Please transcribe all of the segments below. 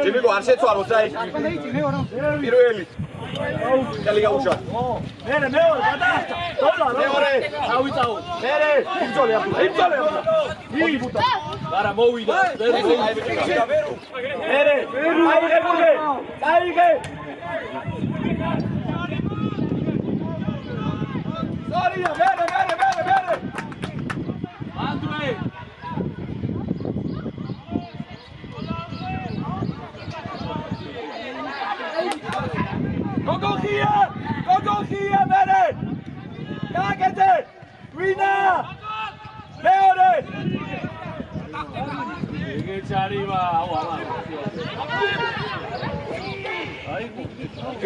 Jimmy, ar შეცვალო საი. პირველი. კალიგა უშა. მერე მეორე გადაასწა. დოლა მეორე. ავიწაო. მერე იმწოლე აბა. იმწოლე აბა. იბუტა. არა მოვიდა. მერე. აიღე გულე. აიღე. სორია, მერე.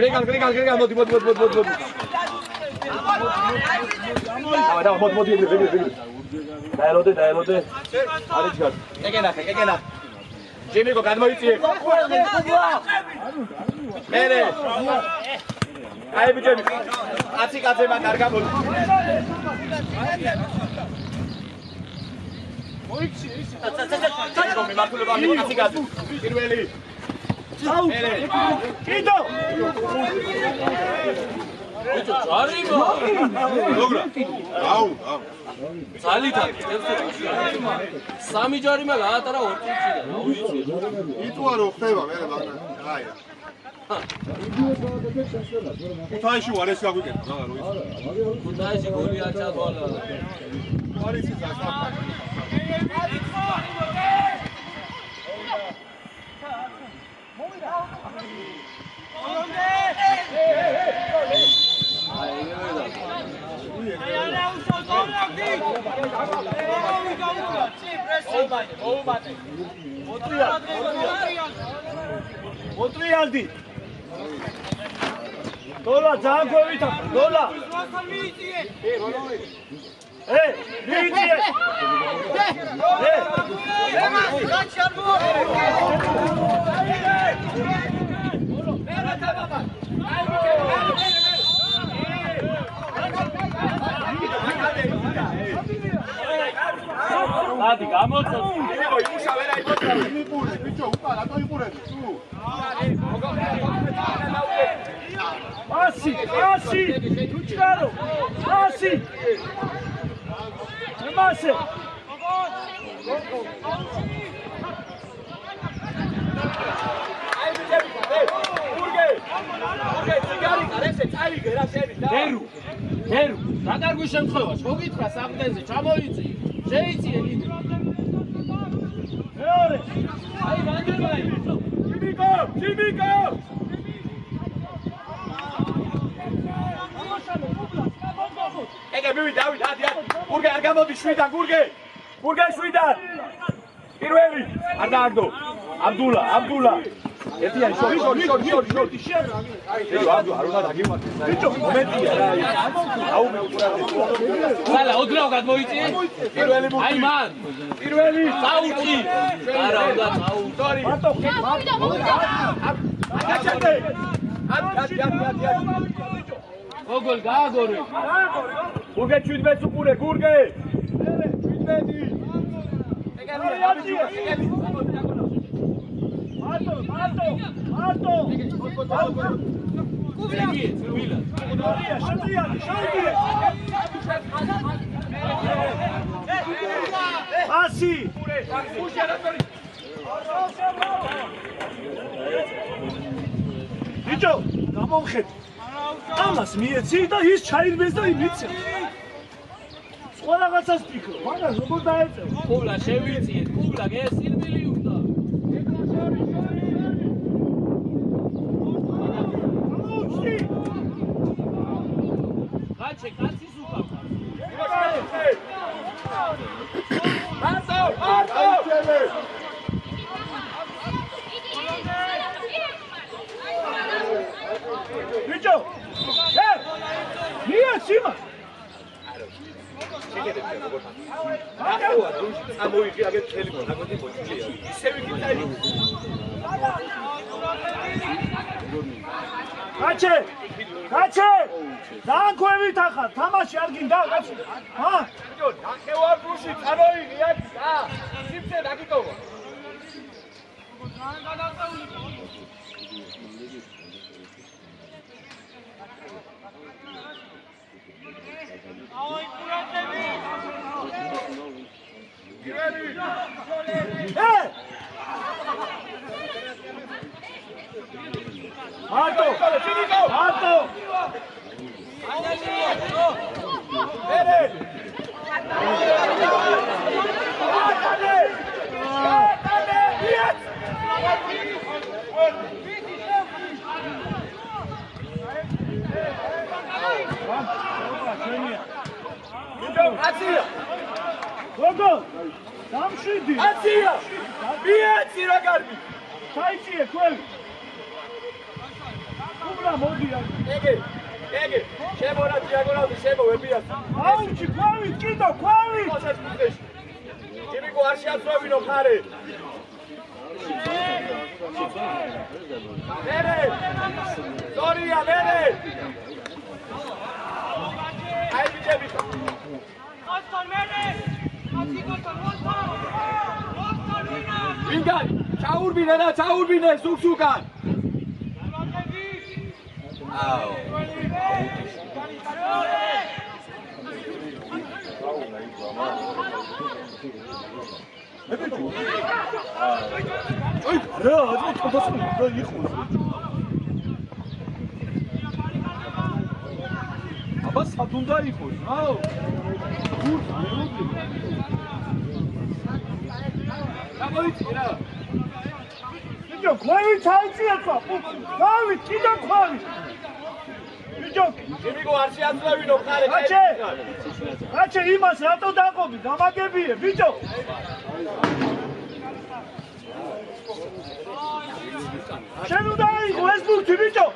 გრეგან, მოდი. დავай, მოდი, ეგრე. დაელოდე. არის გარ. ეგენა. ჯიმიკო, გადმოიწიე. მერე. აი ბიჭები, 10 კაცება კარგა მოდი. მოიწი ის. ჯიმიკო, მიმართულება არის 10 კაცი. პირველი. მერე. კიდო. ბიჭო, ჯარიმა. როგორ? აუ. ძალითა, სამი ჯარიმა გაატარა 2 წუთიდან. იტუა რო ხდება მე მაგრამ აი რა. ქუთაისში ვარ ეს გაგვიკეთე რა რო ის. ქუთაისში გოლი აჩადვალა. არის ის ახლა. მოტრიალდი დოლა ძალიან გვევითა დოლა მიიწიე ადი გამოწევ იმუშავე რა იბოჭა. იმიპური ბიჭო უკან რატო იყურები თუ? ასი უჩქარო ასი მემასე აი ბიჭები, გურგე, ციგარი გარესე წაიგე რა შევიდა. დერუ, დაკარგვის შემთხვევაში მოგითხრა საფრთხეზე, ჩამოიწი, შეიწიე კიდე. მეორე აი, ვანგებაი. ჯიმიკო ეგე მივი დავით, ადი. გურგე არ გამოდი შვიდან, გურგე 7-დან. პირველი, არ დააგდო. აბდულა. ერთიანი შორი. ეს არ უნდა დაგიმართე. ბიჭო, მომენტია რა. აუ მე უყურებდი. სალა, ოდნავ გადმოიწიე. პირველი მუქი. აი მან. პირველი წაუჭი. არა, უნდა წაუჭი. მარტო. გაჩერდე. ადი. გოგოლ გააგორე. გურგე 17 უყურე, გურგე. 17. მარტო ზეგი, ძრუილა. შევიდე ასი ბიჭო გამომხედი ამას მიეცი და ის ჩაირბეს და იმიცე სხვა რაღაცას ფიქრო მაგრამ როგორ დაეწევ კუბლა შევიწიეთ, კუბლა გესირბილი უნდა. გაჩე, კაცის უკავ. ბიჭო მიეცი მას გაჩე ძალიან ქვევით ახლა თამაში არ გინდა კაცო ნახევარ გუში წამოიღი აქ და სიფცე დაგიტოვა მარტო გოგო დამშვიდი აცია მიეცი რა კარგი ჩაიწიე ქვევი აბლა მოდი ეგე შემონა დიაგონალზე შემოვებიათ აუჩი ქვავით კიდო ქვავით ჯიმიკო არ შეაცვლევინო ხარე მერე სორია მერე აი ბიჭები ვინგან ჩაურბინე და ჩაურბინე სუქსუკან აუ აი რა აძი თოფასი და იყო აბა სადუნდა იყოს აუ გამოიწი რა ბიჭო ქვევი ჩაიწია ხო ქვევი კიდო ქვევი ბიჭო ჯიმიკო არ შეაცვლევინო ხარე აჩე იმას რატო დაყობი გამაგებიე ბიჭო შენ უნდა იყო ეს ბურთი ბიჭო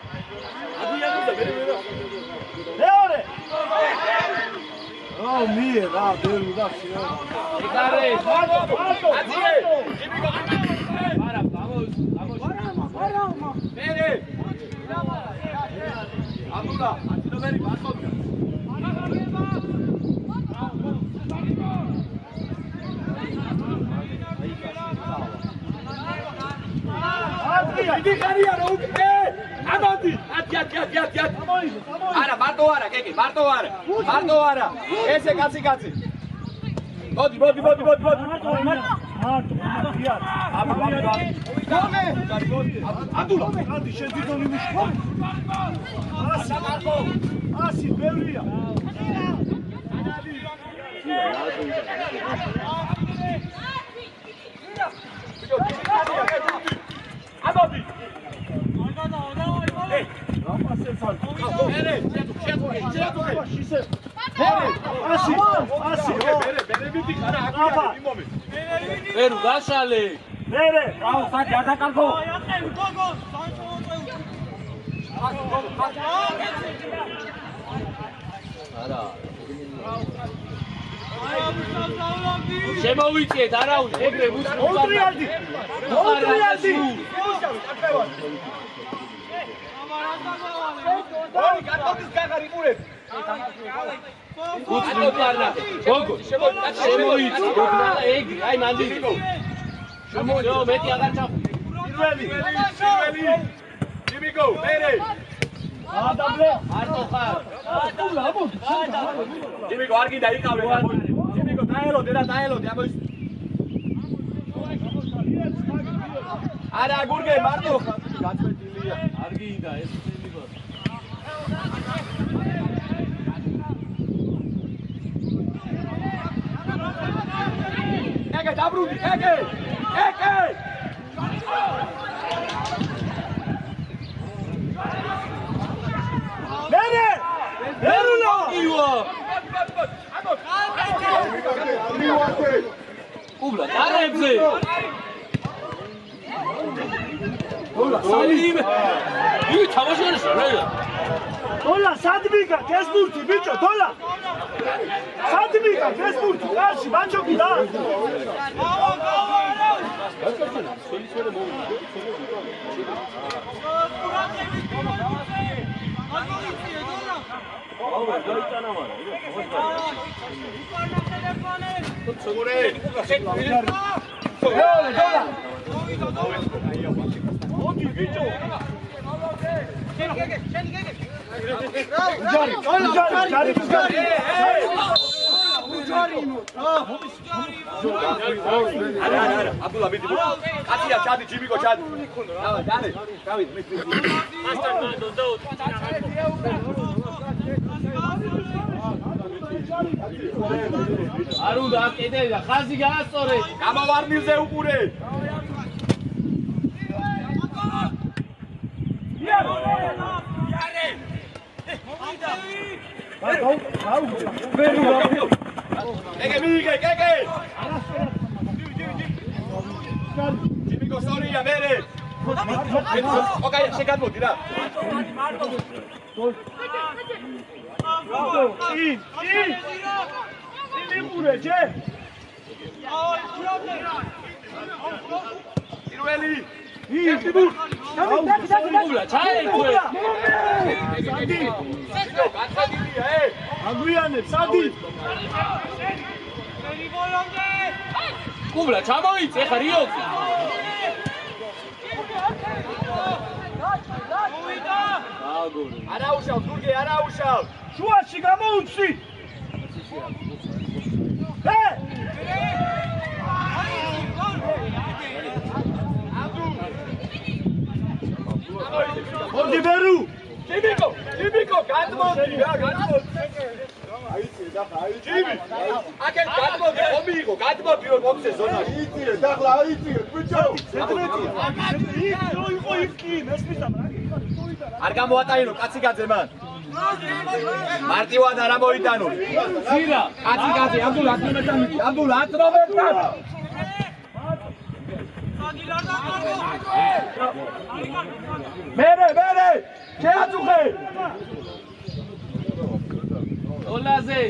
მეორე აუ მie რა ვერ უნდა შეა იკარე აძიე ჯიმიკო არა არა მერე აბულა ათინოვერი ბასოვია დიდი ხარია რა უკე ამოდი ათი არა მარტო არა გეგე მარტო არა ესე კაცი მოდი აბულა ადი შენ თვითონ იმუშავე ასი ბევრია ამოდი ვერუ გაშალე მერე აუ საჭი არ დაკარგო არა შემოვიწიეთ არაუ ეგრე ოტრიალდი ორი გაკოდის გაღარი მურეთ უცნო პარნა გოგო შემოვიწი გოგნა ეგრე აი მანძილი შემოვიწი მეტი აღარ ჩახუ პირველი ჯიმიკო მერე ადაბლე არტო ხარ ჯიმიკო არ გინდა იყავე ჯიმიკო დაელოდე ამოის არა გურგე მარტო გაწყვეტილია არ გინდა ეს წელიბა ეგე დაბრუნდი ეგე მერე ვერულა ივა უბლა დარებზე უბლა სალიმე იგი თამაშობს რა დოლა სადმიკა გესბურთი ბიჭო დოლა სადმიკა გესბურთი კარში ბანჯოკი და მოდი ბიჭო არა აბულა მიდი კაცია ჩადი ჯიმიკო ჩადი დავით არ უნდა აკეთე და ხაზი გაასწორე გამოვარდნილზე უყურე ეგე მიიღე ჯიმიკო სორია მერე ოკეი, შეგადმოდი რა. პირველი. კუბლა, ჩაერთვე. გაცადილია, აგვიანებ, სადი. კუბლა, ჩამოიწე ხა რიოქი. არაუშავ, გურგე, არაუშავ. შუაში გამოუცი. მოდი ბერუ. ჯიბიკო, გადმოდი რა, გადმოდი. აიცი და აიცი. ჯიბი. აკენ გადმოდი, ხომი იყო, გადმოდი რომ მომცე ზონაში. აიცი და ახლა აიცი ბიჭო. იყო იქი, მესმისამ რა იქა. არ გამოატაინო კაცი გაძე მან. მარტივად არ ამოიტანო. ზირა, კაცი გაძე, ამდულ 10 მომენტად. მერე, შეაწუხე. ოლაზე.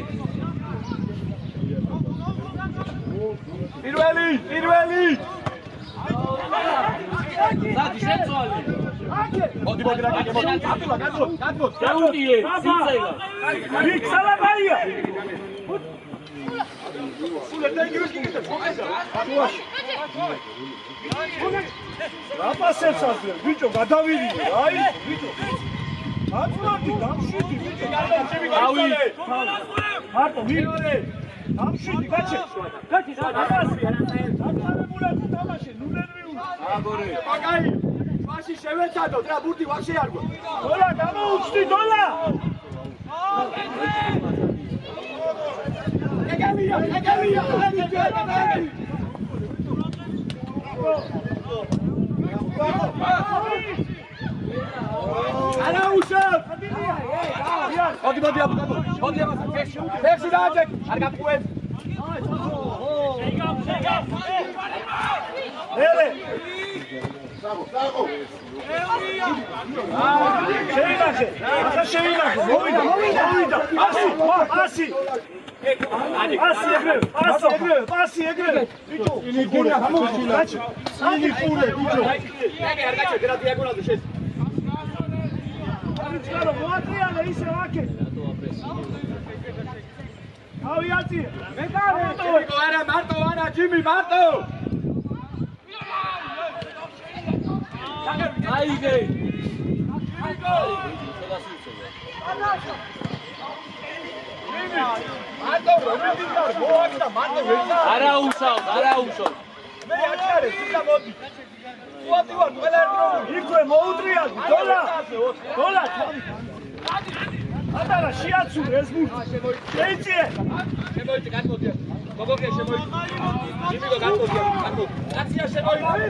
პირველი. სადი შეცვალე. მოდი რა გაგემოდი. გადმოდი. დაუდიე, სიცელა. ვიქსალაბაია. რაპასებს ასე ბიჭო გადავიდე აი ბიჭო აწვდი დამშვიდი ბიჭო დავი მარტო ვიორე დამშვიდი გაჩე აბასი აწარმულად თამაში ნულენვიუ აგორე აკაი მაშინ შევეცადოთ რა ბურთი ვახშე არ გვა დოლა გამოუცდი დოლა ეგალია არაუშავ მოდი ფეხში დააჭეკ არ გაფუებ ელე შევინახე ახლა შევინახე მოვიდა პასი ეგრევე ბიჭო ინიკურე გამოჩილა ინიკურე ბიჭო ეგ არ გაჩერდა რა დიაგონალზე შეს აიწყარო მოატრიალე ისე ვაკე ავიაცი არა მარტო არა ჯიმი მარტო აიგე არაუშავ მე აჩარე სიტა მოდი მოდი ყველა ერთდროულად იქვე მოუტრიალდი დოლა ატარა შეაცურე ეს ბურთი შეიწიე შემოიწი გადმოდი გოგოგე შემოიწი ჯიმიკო გადმოდი კაცია შემოიწი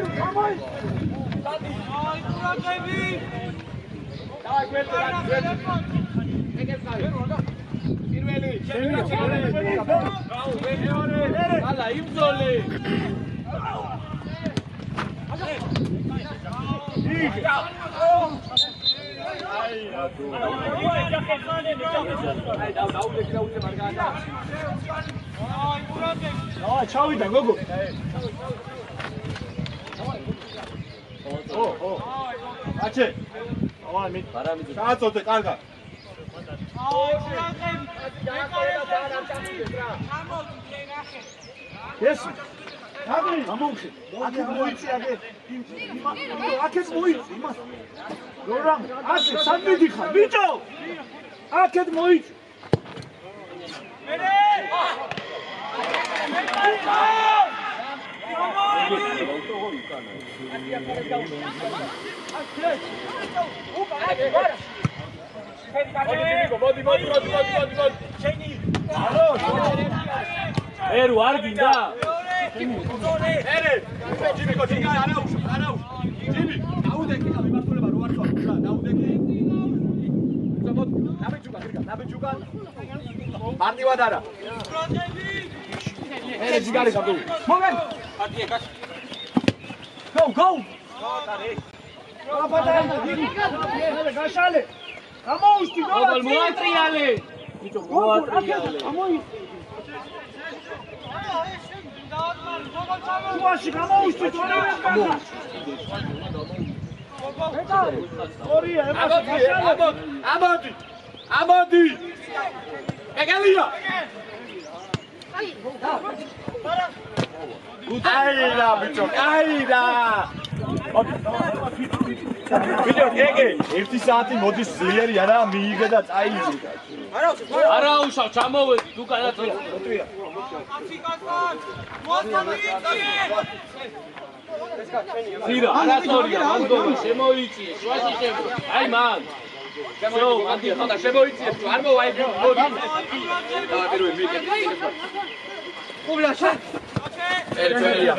სადი აი ყურადები დაი გვერდზე ეგებს გავი პირველი ალა იმძოლე ჩავიდა გოგო აჩე ავალი პარამიდრო გააწოდე კარგად ეს აგრი ამოუხე აქეთ მოიცი აქეთ მოიცი იმას რორამ აქეთ სამედი ხარ ბიჭო აქეთ მოიცი მოდი შენი ერუ არ გინდა ერე ჯიმიკო ჯიმი არაუშ ჯიმი დაუდეკი და მიმართულება რო არ ხარ რა დაუდეკი ზამოდ ნაბეჯუკა მარტივად არა ერე ჯიგარი ხარ თუ მოგენ go გაშალე. გამოუშტი გოგოლ მოატრიალე. ბიჭო მოატრიალე. უაში გამოუშტი თორემ კაცო. ორია ემასე გაშალე. ამოდი. ეგალია. აირა ბიჭო, აირა. ბიჭო, ეგე 1 საათი მოდის ძლიერი არა მიიღე და წაიძე. არა უშავ ჩამოვედი თუ განაწილე. ზირა არასწორია მანდომა შემოიწიე შუაში შემო. აი მან. შემო მანდი ხოდა შემოიწიე თუ არ მოვაიბი მოდი. და პირველი მიგე. ყუბლაშა. ერთია.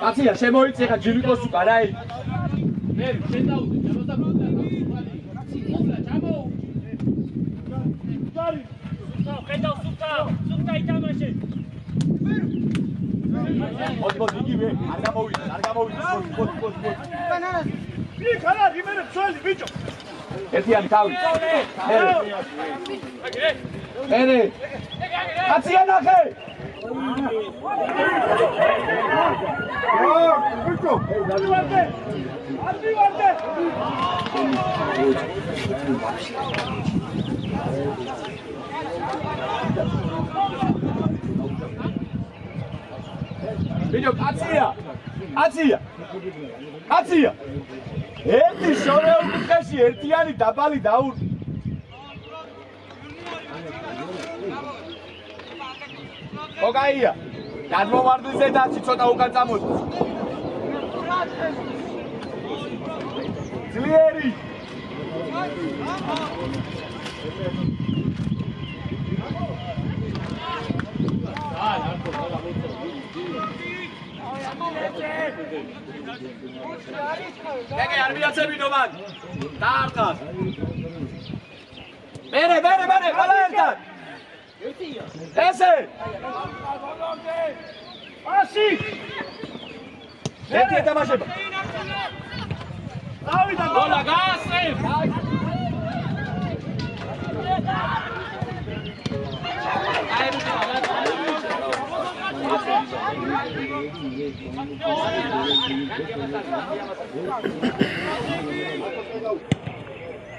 კაცია შემოიწე ხა ჯილიკოს უკან აი. მე შენ დაუდე ჩამოსაბუდა. ყუბლა ჩამო. დარი. ხედავ სუფთა ითამაშე. მოდი იგივე არ გამოვიდა. იქ არა იმერე წველი ბიჭო. ერთიანი თავი. ere კაცია ნახე. ბიჭო ადივარდე. ბიჭო კაცია. ერთი შორეულ კუთხეში ერთიანი დაბალი დაურ. ოგაია. გადმოვარდლიზე დაცი ცოტა უკან წამოდი. ძლიერი. ეგე არ მიაცებინო მან. დაარტყას. მერე, ყველა ერთად. ესე. ასი. ერთი ეთამაშება. ავიდა გოლა გაასწრებ.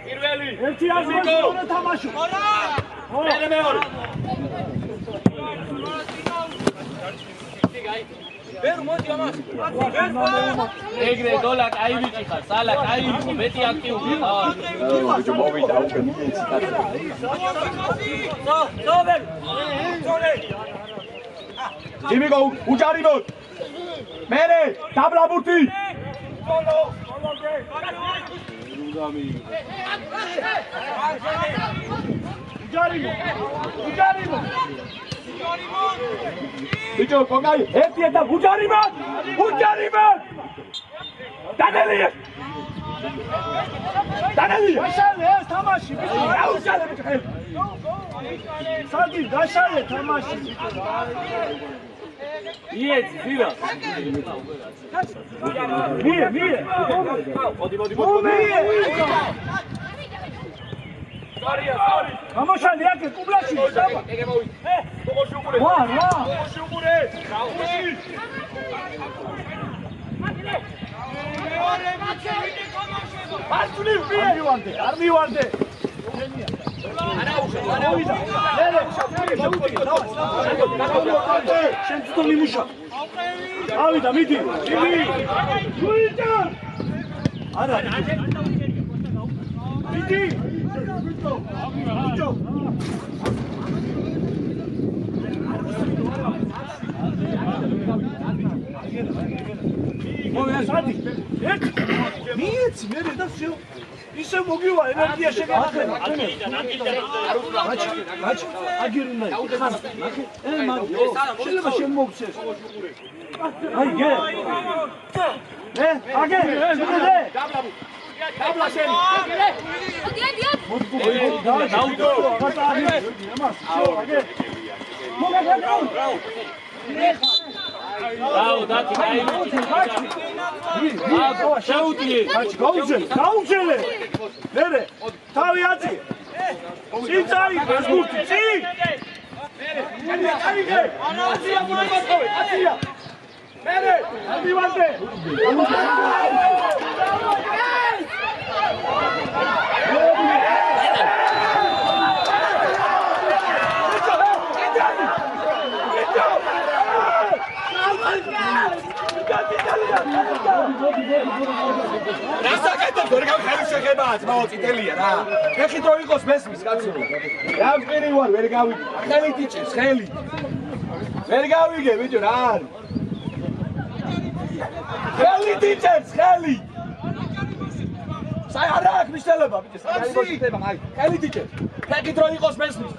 პირველი. ერთი აზრი თამაშო. მერე მეორე. ვერ მოდი ამას. ეგრე გოლა კაი ვიყარ, სალა კაი იყო, მეტი აქტიური ხარ. ბიჭო მოვიდა უკვე მიეცი. ჯიმიკო უჯარიმოთ. მერე დაბლაბურთი. უჯარიმო. ბიჭო კოკაი ერთი და უჯარიმოთ. დანელია. გაშალე ეს თამაში ბიჭო. აუშალე ბიჭო. სადი გაშალე თამაში. იეც ზირა. მie. მოდი. სორია. გამოშალე აქე კუბლაში. ეგე მოვიდა. ბოგოში უყურე. რა. ბოგოში უყურე. ბოგოში. არ მივარდე. შენ თვითონ მიმუშა. ავიდა მიდი. გუიტა. არა. მიდი. ბიჭო. მოვიასადი. მიეც მე და всё. ისე მოგივა ენერგია შეგახლა. აჩი. აგირუნა. შეიძლება შემოგცეს. აი გე. აგე. შეგდე. დაბლა შენ. დაუდო. ამას. აგე. მოგაგაო. დაო დათი დაიმოჩი შეუტიე გაუგზელე მერე თავი აწი წიწაი გასურთი წი აიგე აცია მოებასოვე აცია მერე ამივანდე რასაკეთებ ვერ გავხელი შეხება ძმაო წითელია რა ხეხი დრო იყოს მესმის კაცო რა მყირი ვარ ვერ გავიგე ხელი ტიჭებს ხელი ვერ გავიგე ბიჭო რა არის ხელი ტიჭებს ხელი საი არა აქვს მიშელება ბიჭო საი მოსიტება აი ხელი ტიჭებს ხეხი დრო იყოს მესმის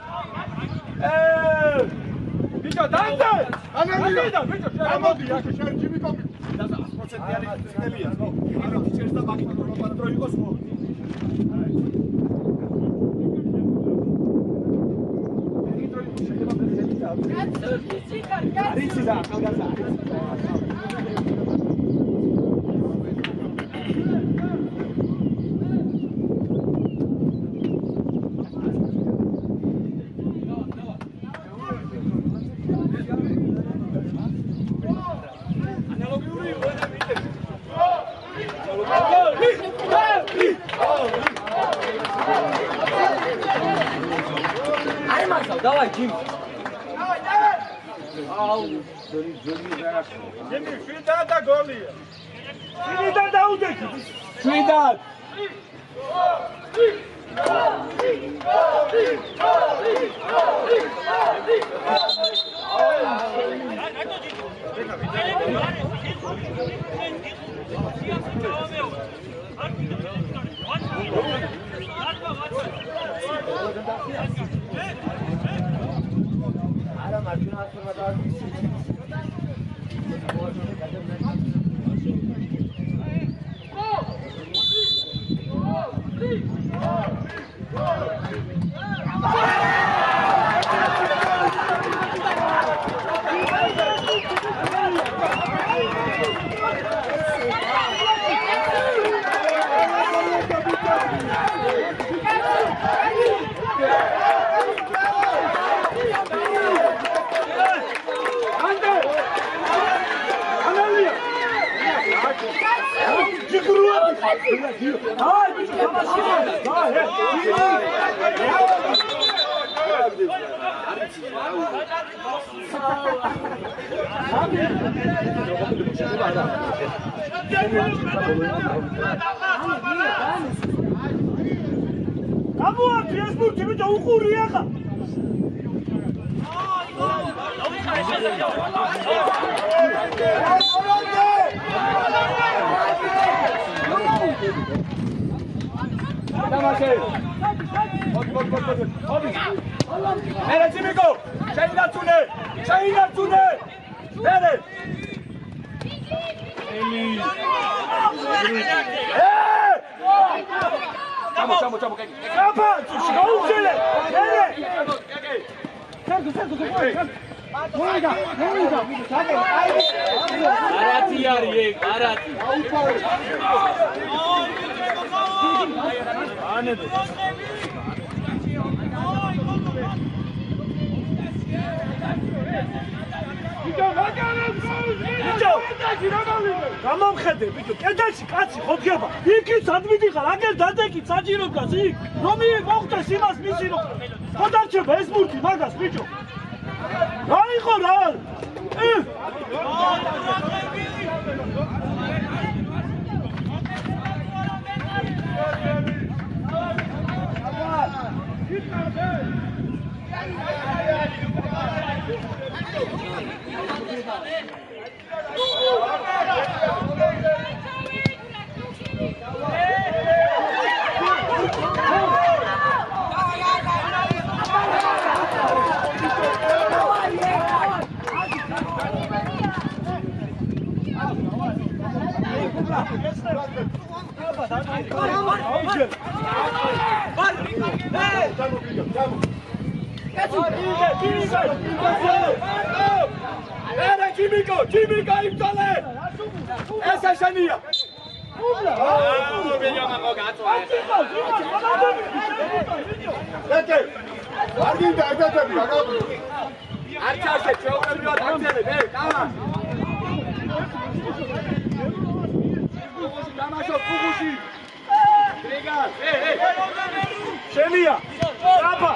ბიჭო დანდე ანალიზა ბიჭო შემოდი აქ შეერჩივი კომი და 100% არის წითელია ხო ხელი ტიჭებს და მაგით დრო იყოს ხო Arici da, calgaza. Ai, Marcelo, давай, Jim. Jimmy, შვიდად და გოლია. შვიდად დაუდექი. შვიდად. Გამოაქვს ეს ბურთი ბიჭო უყურია ხა. Damase. Mere Jimiko, Chainatune. Mere. Chamo. Apa, გაუგზელე. მერე. არათი არის ეგ, არათი. ანებო. გამომხედე ბიჭო, კედელში კაცი ხოთგება. იქით ადმიდიხარ, აგერ დადეკი საჭიროდგას იქ. რომ მოხდეს იმას მისი რომ ხოდარჩება ეს ბურთი მაგას ბიჭო. რა იყო რა? Era Chimico იბრძოლე. ეს ეშენია. ვეჯამა მოგაწვა. ეკე. არ გინდა ეგეთები, აგავი. არ ჩარჩე, ჩვეულებრივად აღწევთ, დავა. დამაშო ფუგუში. რეგარ, შენია. აბა.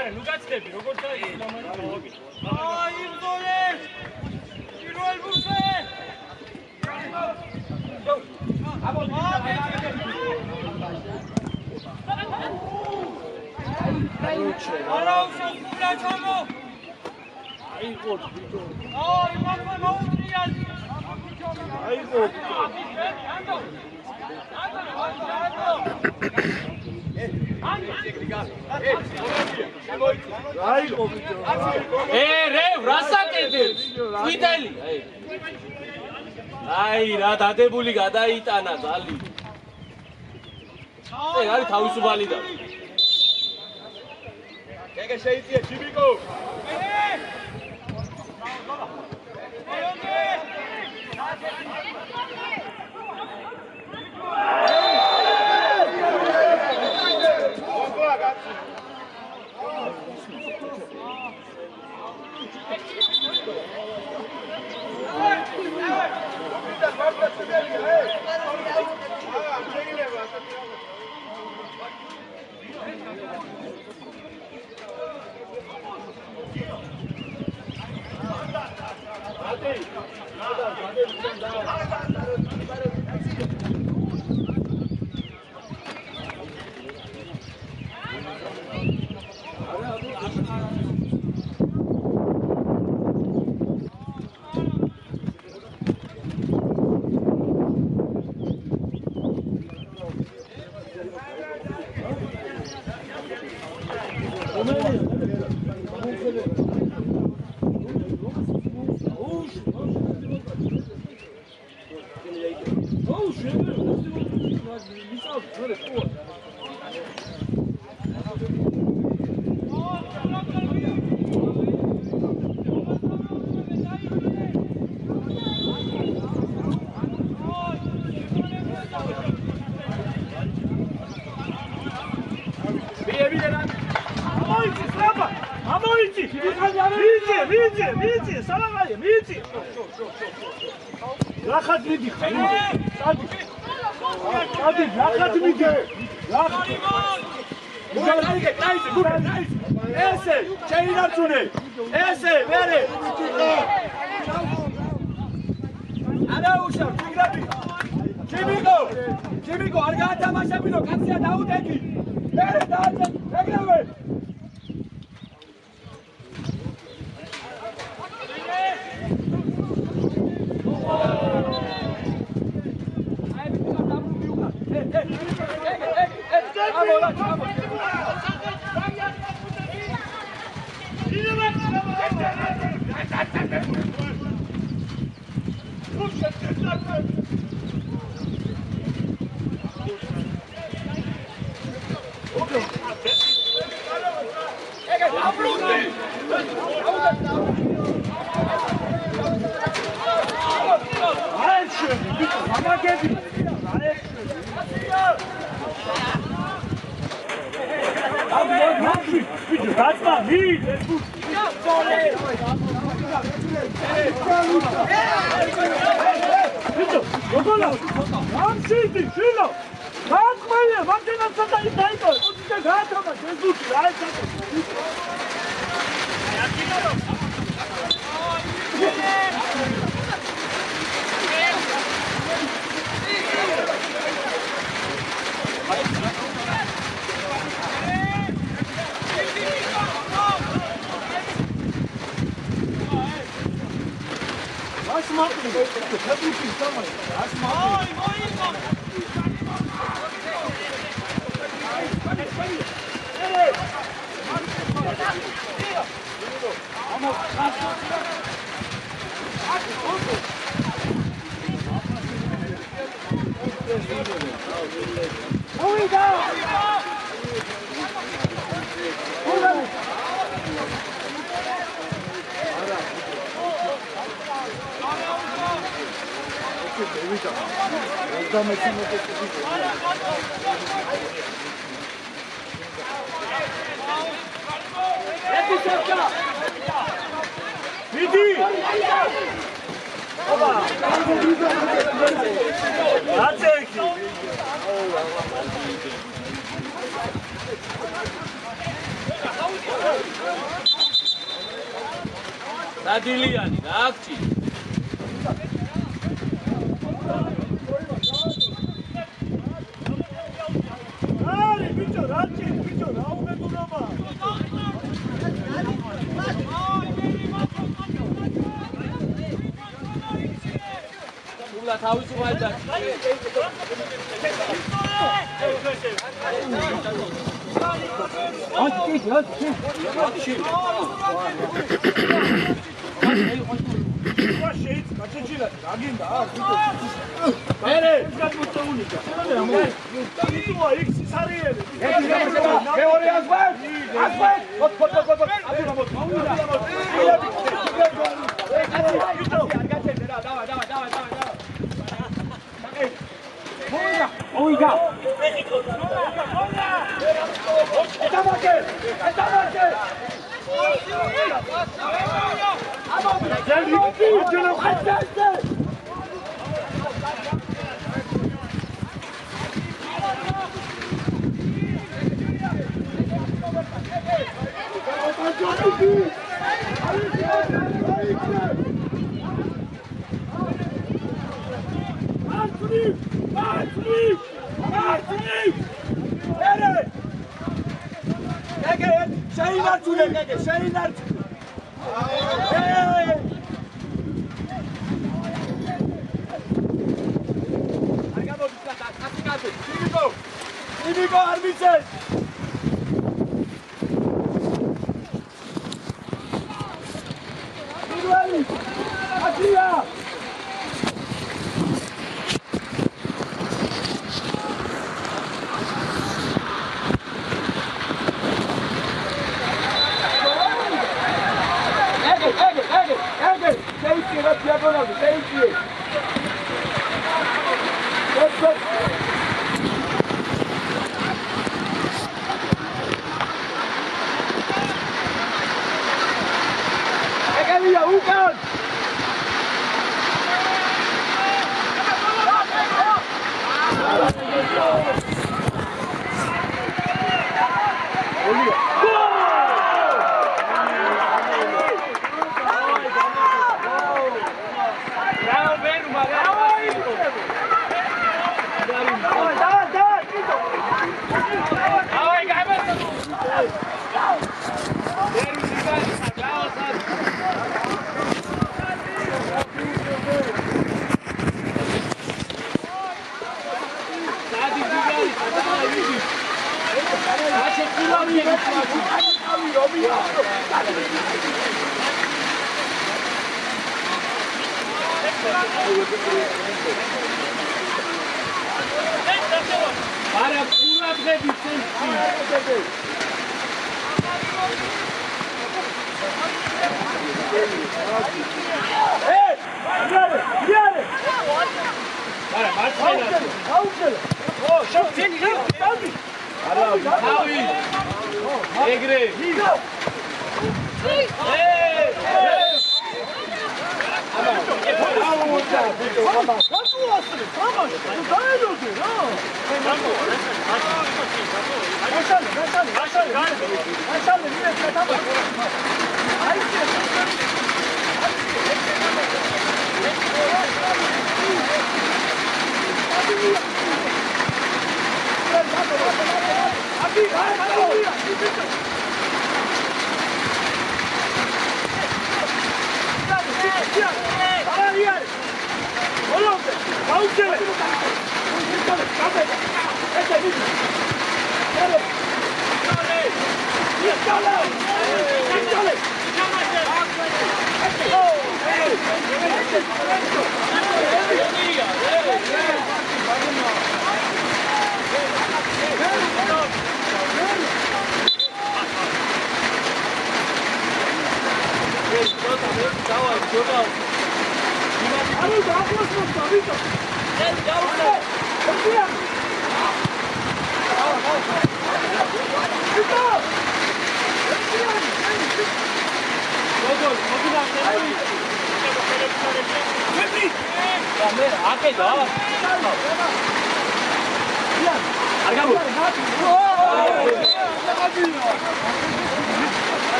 არა, ნუ გაცდები, როგორ დაიწყო მომენტი. აი, იმდოლე! პირველ ბურსე! აბა, არა, უშუალო ჩამო! აი, ყოთ, ბიჭო. აი, მაგმა მოუწია. აი, ყოთ. რევ, რასაკეთებს? ვიდელი, აი, რა დადებული გადაიტანა ძალი. არის თავისუფალი და. გეგე შეიწია ჩიბიკო. მიიწი, სალამაია, მიიწი. რახად მიდიხარ? ადი, რახად მიდიხარ? ესე, შეინარჩუნე. ესე, მერე. არა უშავ, ფიგრები. ჩიმიკო, არ გაათამაშებინო, კაცია დაუდეგი. მერე დააჭე, ეგრევე. Nadiliani, nakti.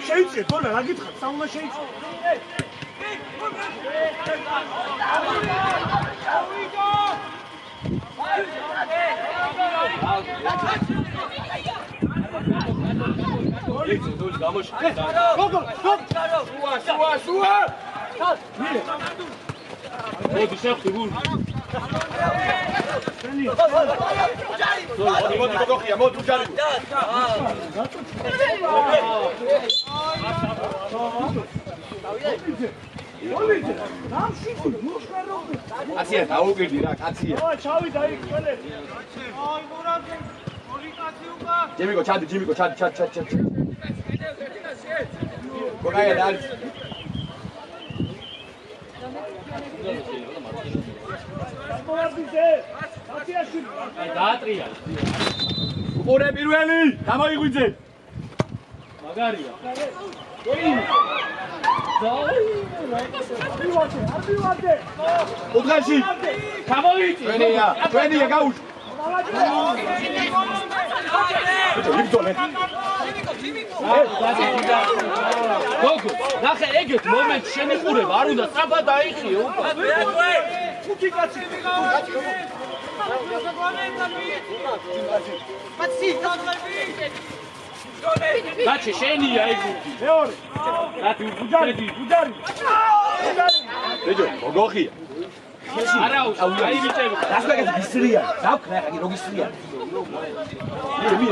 შეიძლება თორე რა გითხარ საუნა შეიძლება კაცია დაუგირდი რა კაცია ჩავიდა იქ ყველები ჯიმიკო ჩადი გოგაია და დაატრია უყურე პირველი გამოიღვიძე მაგარია უთხაში გამოიწი ჩვენია გაუშვ იბრძოლე გოგო ნახე ეგეთ მომენტ შემიყურება არ უნდა სწრაფად დაიხიო უკვე ხუთი კაცი გაჩე შენია ეგ მეორე რატი უჯარი ბეჯო გოგოხია არა აი ბიჭები დასვეგეთ გისრია დავქნა ხა როგისრია მი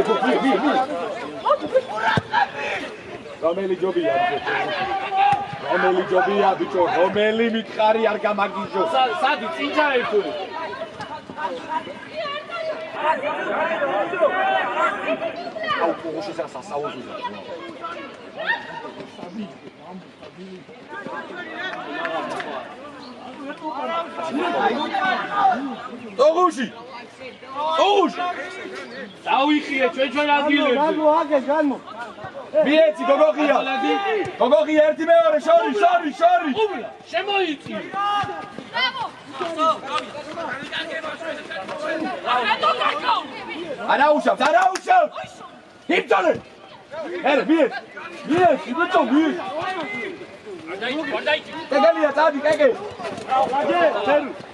რომელი ჯობია ბიჭო რომელი მითხარი არ გამაგიჟო სადი წინჯაერთო აუ პოშე სასაუზუზა ოღუში დავიხიე ჩვენ ადგილებზე მიეცი გოგოხია ერთი მეორე შორი შემოიწი Bravo! არა უშავს იბრძოლე երը მიეს იბრძო მიეს კეგელია წადი კეგე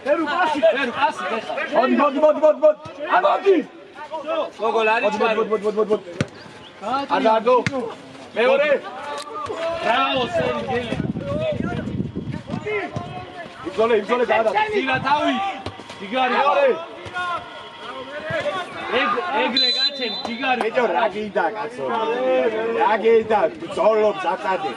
თერუ პასი მოდი ამოდი გოგოლ არის ჩარო ანადო მეორე რაო სერი გელი იბრძოლე გადა ძილა თავი ჯიგარი მეორე ეგრე გაჩენ ჯიგარი ბიჭო რა გინდა კაცო რა გინდა ბრძოლობს აწადე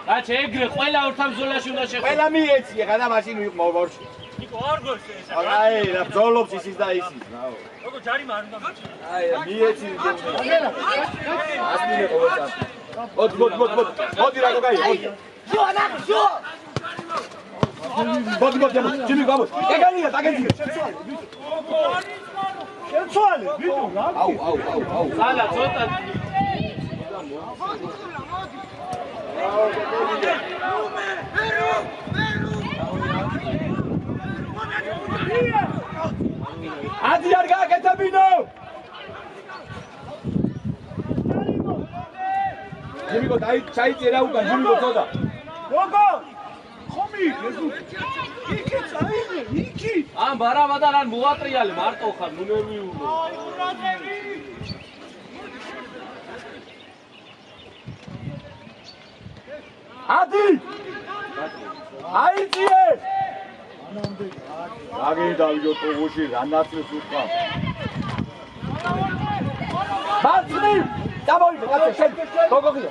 გაჩე ეგრე ყველა ორთან ბრძოლაში უნდა შეხო ყველა მიეცი ხა და მაშინ ვიყმოვორში ნიკო არ გოლს ეს აი რა ბრძოლობს ისიც და ისიც რაო როგორ ჯარიმა არ უნდა აი მიეცი ასმინე ყოველდღე მოდი რა გოგაი მოდი ჯიმი გამოს ეგალია დაგეძიე შეცვალე ვიდო რა აუ სალა ცოტა ადი არ გააკეთებინო ჯიმიგო ჩაიწე რა უკან ჯიმიგო ცოტა გოგო ხომი იქი წაიღე იქი ამ ბარავადან არ მოატრიალე მარტო ხარ ნუ ნერვიულო ადი აიწიე აგიდავიო ტოვოში რა ნაცვლს უხა ბაცნი დამოიღე კაცო შენ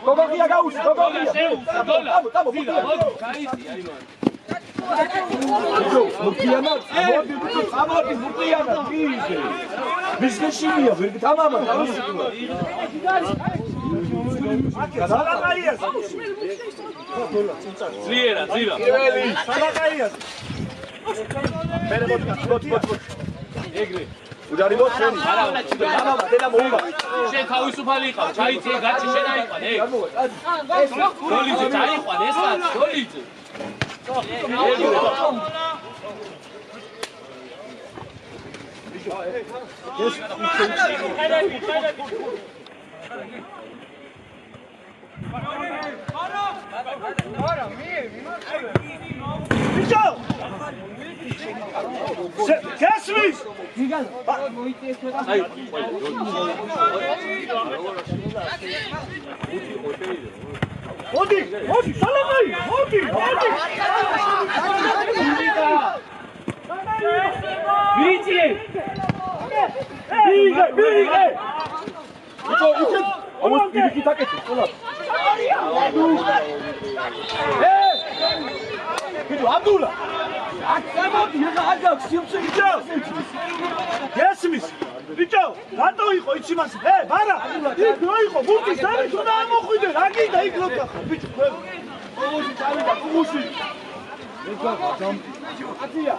გოგოღია გაუშვი გოგოღია დამო გაიწი აი მან მოკიანა მოდი მოკიანა პლიზე მისგეშია ვერ თამამა სალაკაიას ზიერა ზირა სალაკაიას მერე მოდი ეგრე უჯარი მოწენი არა დედა მოუვა შენ თავისუფალი იყავ ჩაიწე გაჩი შენ აიყვან გოლიძე ჩაიყვან ეს რა გოლიძე გასმის მოდი სალამაი მოდი ვიძიე ბიგე იცო ამოს ბიგი დაკეთე ყველა ბიჭო აბდულა აკამოდი რა აგავს სიმსიჯო გასმის ბიჭო რატო იყო იცი მას ბარა იქ რო იყო მურტის არის უნდა ამოხვიდე რა გინდა იქ რო გახარ ბიჭო კუგუში წავიდა კუგუში აცია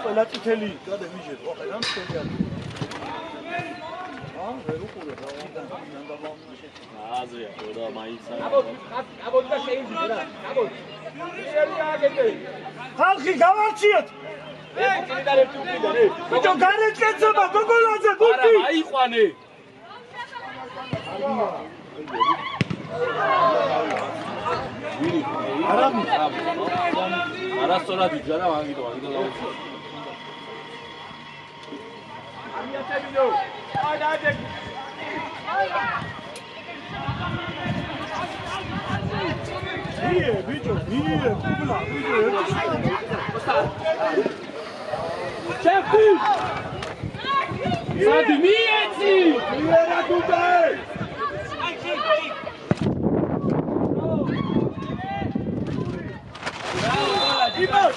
ყველა წითელი გადე მიჟეთ ვაყერამ შენია ვერ უყურე რა აზია ხოდა მაინც აბოდი და შეიძლება რა აბოდი ხალხი გავარჩიოთ ბიჭო გარეთკეცება გოგოლაძე გუთი არა აიყვანე არა სწორად იჯდა და მაგიტო დაუშვი მie ბიჭო მie კუბლა ბიჭო შეფი სადი მიეცი მიერა დუდე იმას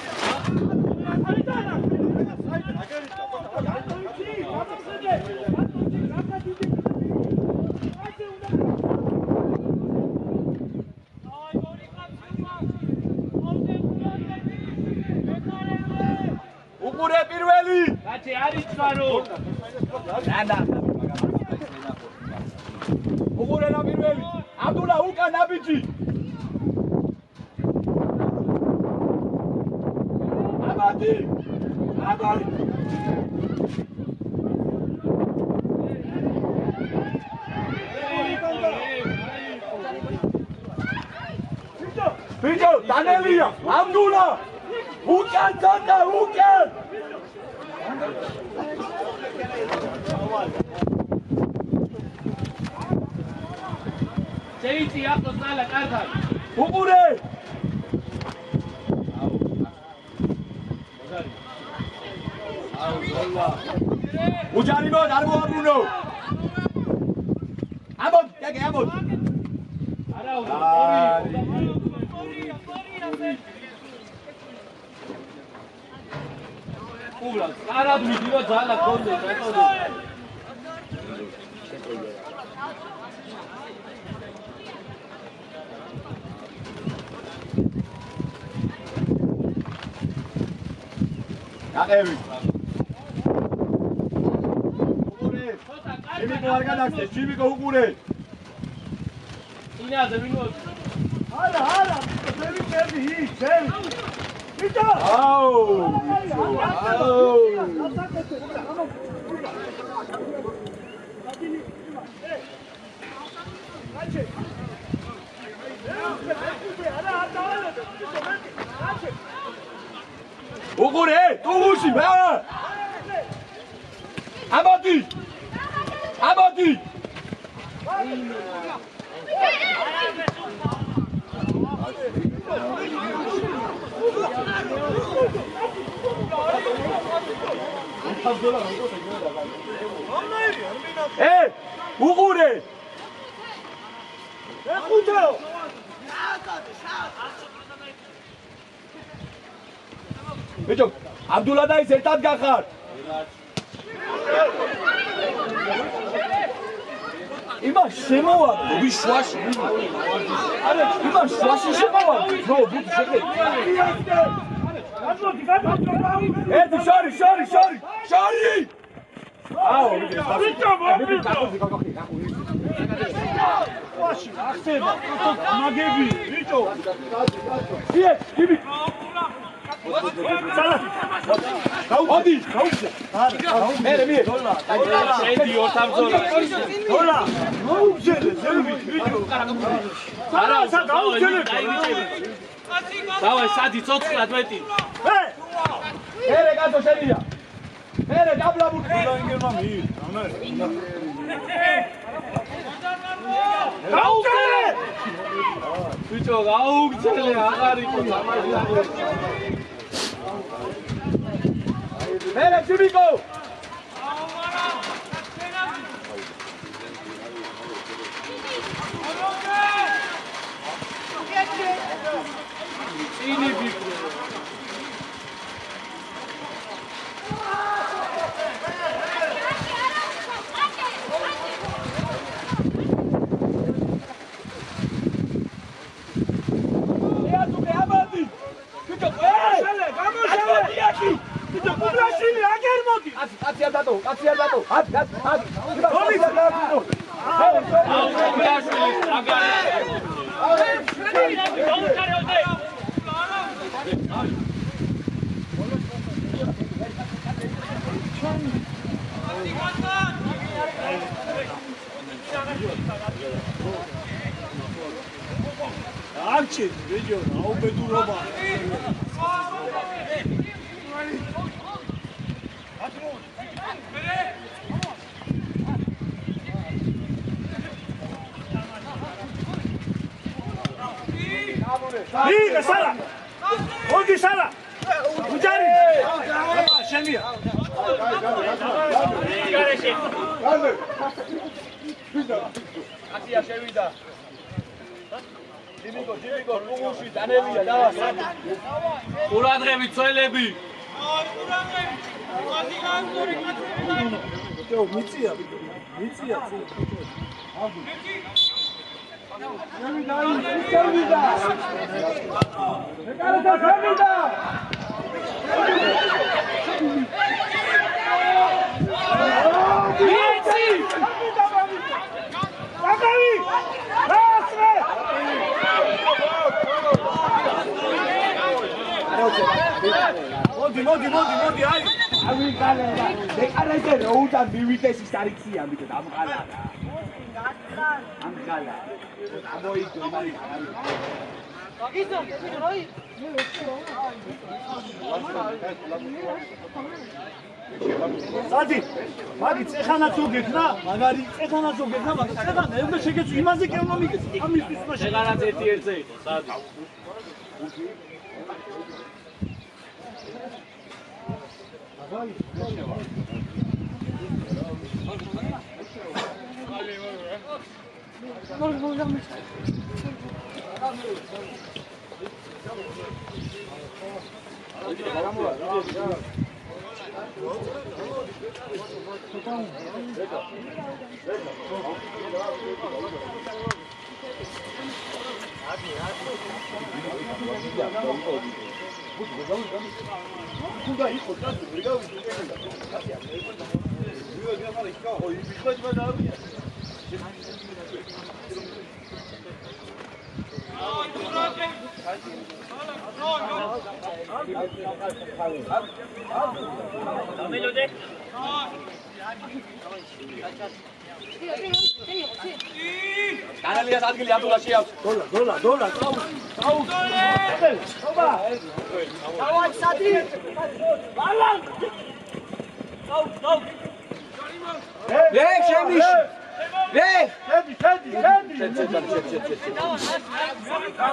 კაცი არის წვარო. უყურე რა პირველი. აბდულა უკან აბიჯი. აბადი. აბადი. ბიჭო, დანელია, აბდულა. უკან დადა, უკან. შეიცი ახლოს ნალა კარგად. უყურე. უჯარიმო, არ მოაბრუნო. ამოდ, გაგე, ამოდ. არა უნდა. უბრალოდ კარად ვიდიო ძალა კონდე მეტოდე. გაყევი. უყურე. იმიკო არ გადახდე, იმიკო უყურე. ინაზე ვინო? არა, ბევრი წერდი, წერდი. ბიჭო! აუ! უყურე, ტუღუში, აბადი! აბადი! უყურე! ეხუთო! ბიჭო, აბდულა და ის ერთად გახარ. იმას შემოვარდი ვიშვაში. არა, იმას შვაში შემოვარდი. ნო, ბუთი შეხედე. ერთი შორი. აუ, ბიჭო, შვაში, ახსება. მაგები, ბიჭო. გიბი. გაუდი. მერე მიე. შედი ორთაბზოლა. დოლა, მოუგზელე, ზევით, ბიჭო. არა, გაუგზელე. დავай, სადი ცოცხლად მეტი. მერე კაცო შენია. მერე დაბლაბული. გაუგზელე. ბიჭო, გაუგზელე, აღარ იყო თამაში. მერე ჯიბიკო. წინი ბიჭო. კაცი არ დადო. არჩი, ბიჭო, აუბედურობა. Liga, sala! Olgi, sala! Ujari! Şenliya! აკია შევიდა. ჯიბიკო, ლუგუში, დანელია, დავა. ყურადღები, წველები. მიწია. შევიდა! მოდი, აი. ამიყალა. დეკარაზე როუდან მივიდესის არიცი ამიტომ ამყალა. ამყალა. ამოიგო მარი. სადი, მაგის ეხანაც უგექნა, მაგარი ეხანაც უგექნა, მაგას ეხანა ევდა შეგეცუ იმაზე კი უნდა მიგეს. ამისთვის უნდა შეგანაც ერთ-ერთზე იყო, სადი. განალიას ადგილი აბდულაში აქვს. დოლა, წაუ. ობა. დავაი სადი. ბალან. წაუ. შემიშ. შედი.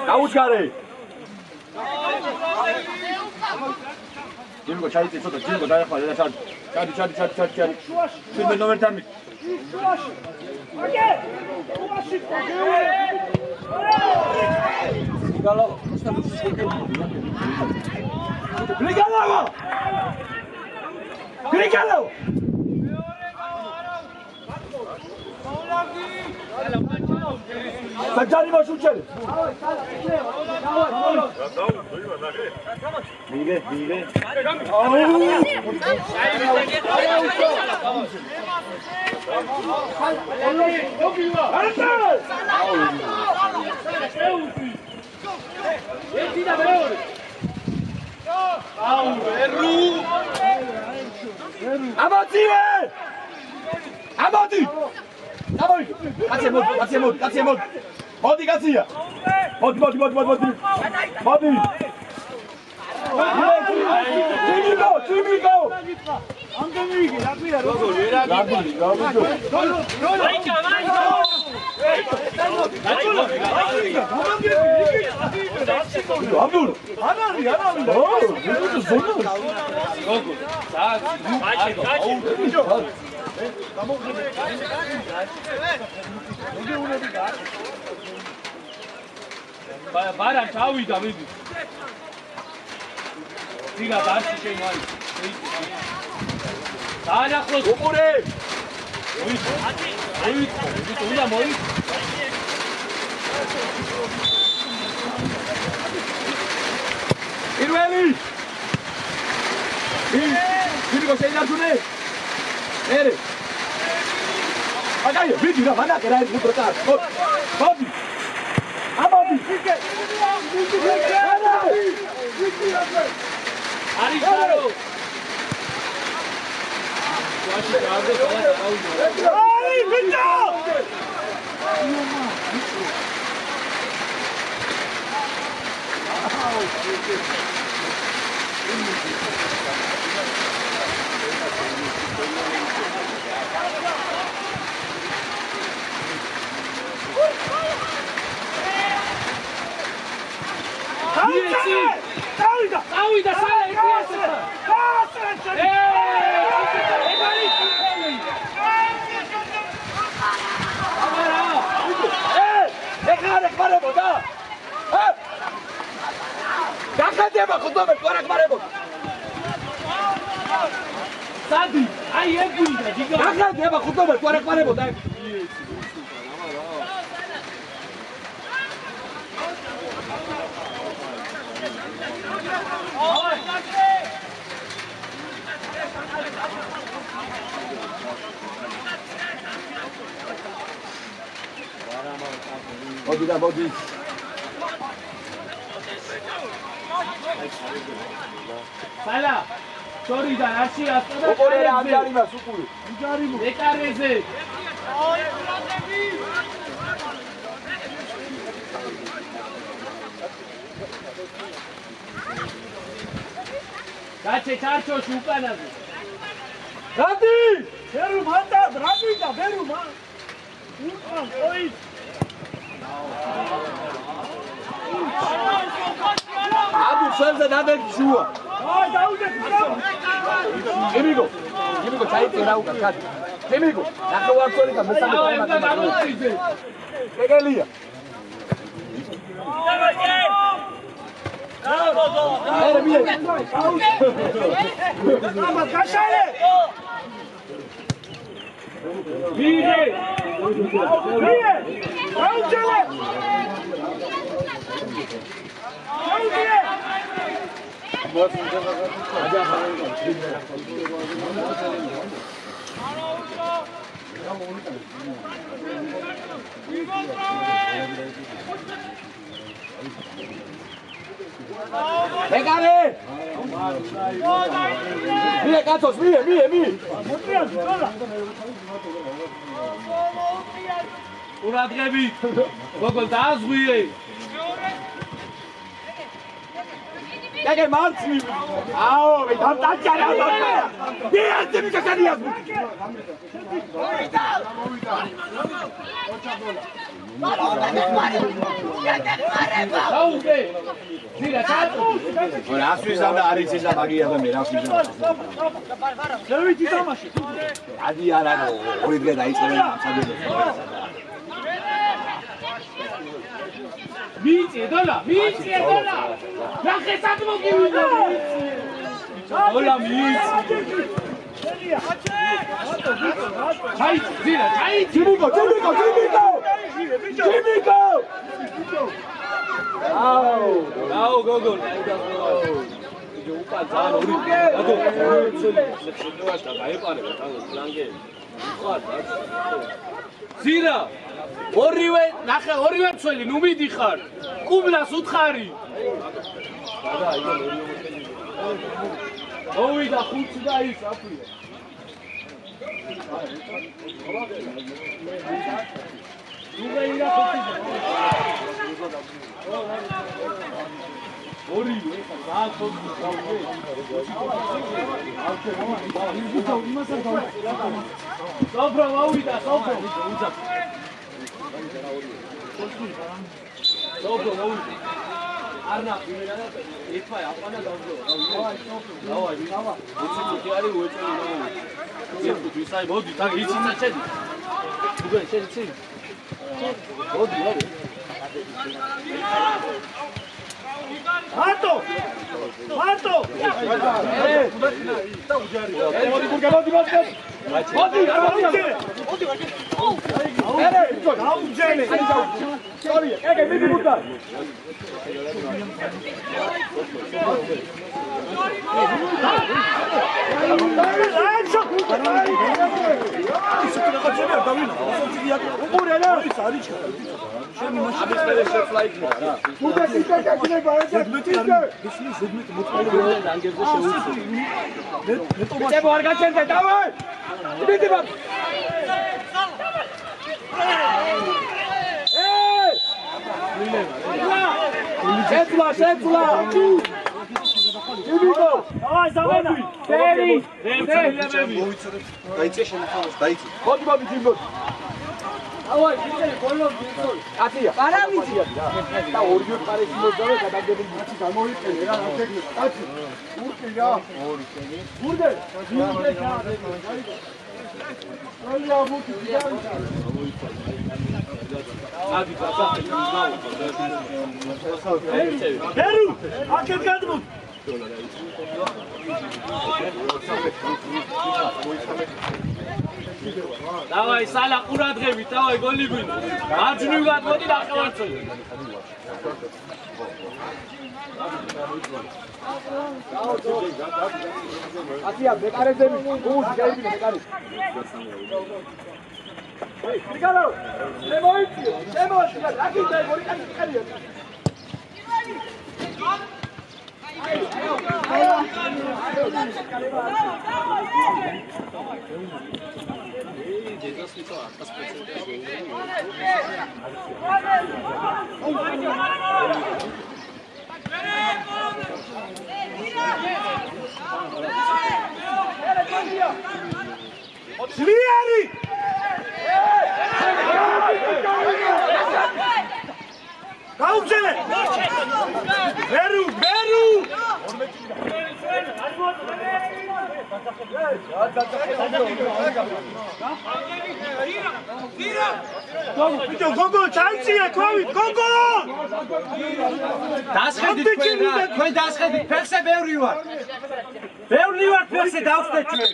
დაუჩარე. ჯინგო ჩაიწე ცოტა, ჯინგო დაეხმარე და ჩადი. შენ ნომერთან მი. შუაში. ოკე. შუაში. Brigalo! Sajjari Mashuchel. Mire. Κάτσε μόνοι. Μόνοι, κάτσε. Μόνοι. Τσιμίκο. Αν δεν μίγει, να πει Bara ჩავიდა მიდი. დიგა ბარში შენ არის. დაანახლოს უყურე. უნდა მოი. პირველი. ვინგო შეინარჩუნე. ერე. აგაიო, ვიდი რა მანაკე რა ეს უბროტა. მოდი. ამოდი. არის გარო. ვაში გარდა ყველა დაუჯო. აი, ბიჭო! Წავიდა სალე ეთიასა. ეხმარებოდა. გახდება ხუთმე ეხმარებოდა. სადი, აი ეგუიდა დიგა. გახდება ხუთმე ეხმარებოდა. მოდი. სალა შორიდან არში ასწოდა ოყორე ამჯარიმა სუკური უჯარიმო ეკარეზე გაჩე ჩარჩოში უკანაზე გადი ბერუ მანდა რაგიდა ბერუ მან უკან ოი აბუ ხელზე დადექი შუა აი დაუდე გემიგო ჩაიწე რა უკან გადი გემიგო ნახევარწოლი და მესამე დამოიძე ეგელია երը მიე აბა გაშალე მიიღე მიე დაუჯელე დაუჯელე ეკარე მიე კაცოს მიე მოწიას ყველა ყურადღებით გოგო დააზღვიე გეგე მარცმი აო დამტაჭარა მიე მიკაკანიას დაუგე ძირა ჩატო ორ ასვიზა და არის ისა მაგია და მე რა ვიზა ზევით ითამაში ადი არა ორი დღე დაიწყებენ საერთოდ მიიწე დოლა ნახესაც მოგივიდა დოლა მიიწე ჩაიწე ძირა ჩაიწე ჯიმიკო აუ გოგო იჯო უკან ძალიან ორი ადო შეგვაშა გაეყარება თალოს ლანგე ხარ ძირა ორივე მცველი ნუ მიდიხარ კუბლას უთხარი მოვიდა ხუთი და ის აფია უღეირა ხუთი ორივე ხარ გააცხობდი სოფრო მოვიდა სოფრო არნა ეთვაი აფანა დავზო დავაი უცი არის უეწელი ნო ვისაი მოდი თან იცი შედი უგე შედი მოდი მოდი მარტო давай завена фери დაიწე შენახავს დაიწე მოდი ძიმბო დავაი ისე გოლო მიწო კაცია პარავიცია და ორივე პარეს მოძავე გადაგებული მიცი გამოიწელე რა ასეთი კაცი ურკი რა გურდე აია მუთი ადი გასახე ბერუ აქეთ გადმოთ დავაი სალა ყურადღებით დავაი გოლი გვინდა მარჯვნივად მოდი ნახევარწოლი ათია ბეკარეზები გუს გაიგინე ბეკარი მიგალო შემოიწიო რაკი და მორი კარი ხარია Zvijeri! Kaučele! Veru, veru! Gogo, čajcije, kovit, gogo! დასხედით თქვენ რა, თქვენ დასხედით, ფეხზე ბევრი ვარ. ბევრი ვარ ფეხზე დავხდეთ ჩვენ.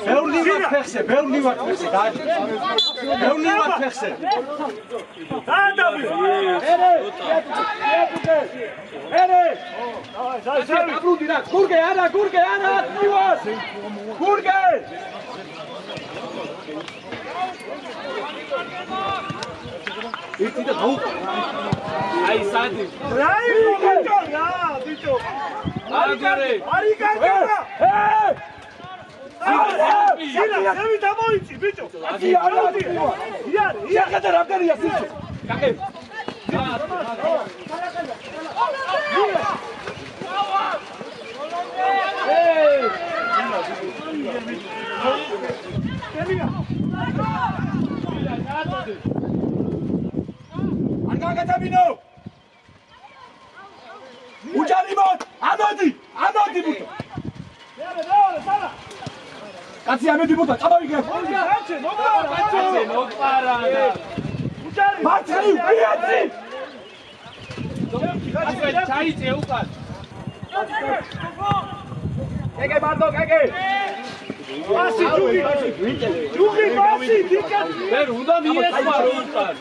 ბევრი ვარ ფეხზე, ბევრი ვარ ფეხზე, ბევრი ვარ ფეხზე. გურგე არა, ათმივარ! გურგე! ერთი და გაუყო. აი სადი. რაი მოგეჭო რა, ბიჭო. აგარე. არი გაიგება. სინა, ზევი დამოიწი, ბიჭო. იარე, რამდენია სიჩო? კაკე. Angatabino! Ujaribot! Amodi buto! Kati amodi buto, taboige! Kati, მოგპარა. Marteli, piazzi! ჩაიწე უკან. Gege Mardo, gege! Pasi, Jugi, pasi, dikkat! ვერ უნდა მიესვარო უკან.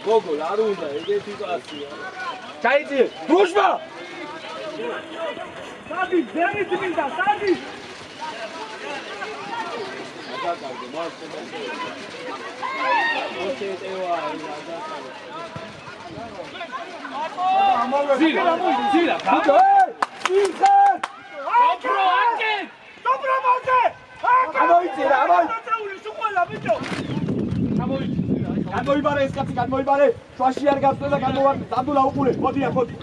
გოგო არ უნდა ეგეთი სიტუაცია. ჩაიწიე, დროშმა! სადი, ძენი წმინდა, სადი! Zira, გამოიბარე ეს კაცი, გამოიბარე. შვაში არ გასწრე და დამდულა უყურე. მოდია, მოდი.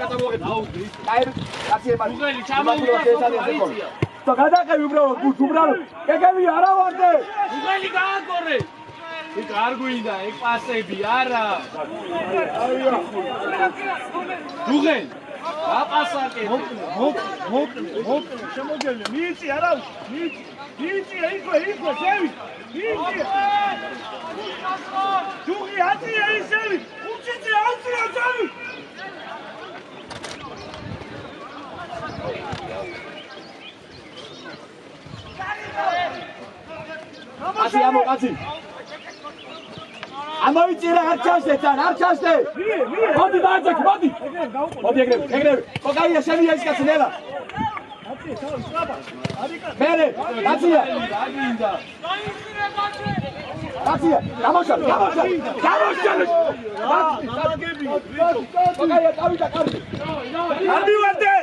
კაცი ემარი. უგელი ჩამოვიდა. და გადაყევი უბრალოდ. გეგები არა ვარდე. უგელი გააკორე. იქ არ გვინდა, ეგ პასები არა. უგელი. აპასაკე. მოკლე, შემოგელე. მიიწი არა, მიიწი, იქვე, ზევი. მიიწი. ჯუღი აწია ისევი. უჩიცი აწია ზევი. კაცი ამოყაცი. ამოვიწირა არ ჩასდე, არ ჩასდე. მოდი დააძეკი, მოდი. მოდი ეგრევე. კოკაია შემია ის კაცი ნელა. კაცი, თავი სლაბა. მერე, კაცია. კაცია, გამოშალ. კოკაია თავი და კარგი. არ მივარდე.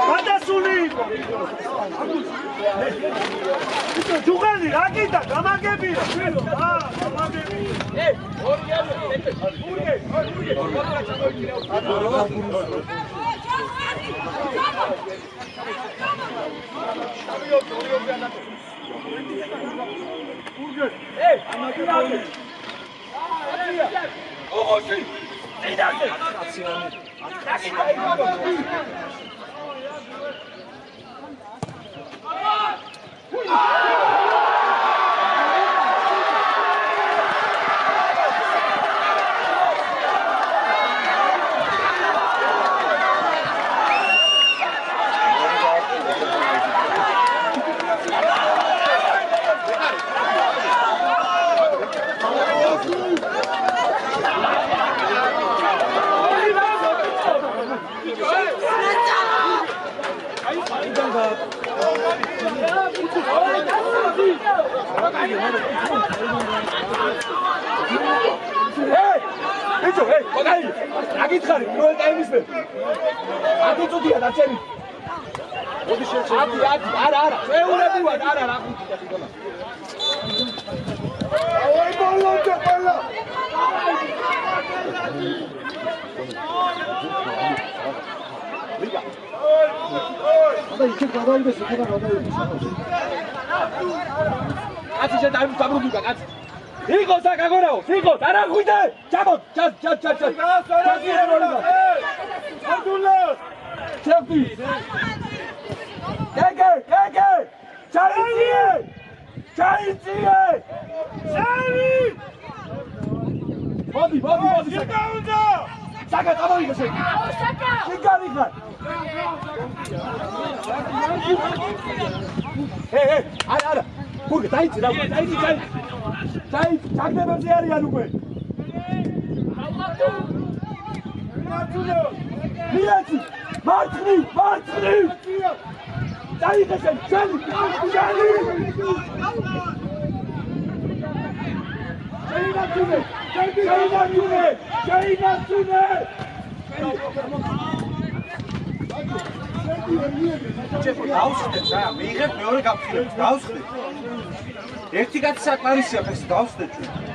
გადასული იყო. ჯუღელი რა გინდა? გამაგებია. გამაგებია. ბიჭო, კოდაი, რა გითხარი, პირველ ტაიმის მე. 10 წუთია დარჩენი. მოდი შეჩერდი. არა, წეულები ვარ, არა, რა ხუთია ხიდონა. აი ბოლომდე ყველა. ლიგა. და იქ გადაიდეს, იქ გადაიდეს. კაცი დაბრუნდა, კაცი. Hijo, saca gorao, hijo, arajuite, chavos, chat. Selfie. Gege, Charitie. Body. Saca, tamo hijo, saca. Saca. Hey, ara. Kurge, daitsi. ჩაგდებებზე არიან უკვე. მიაჩი, მარცხნი. დაიხესენ, ჩალი. შეინაცუნე. ჩეფო დაუსხდეთ რა, მიიღეთ მეორე გაფრთხილებას, დაუსხდეთ. ერთი კაცი საკმარისია, ეს დავსვდეთ ჩვენ.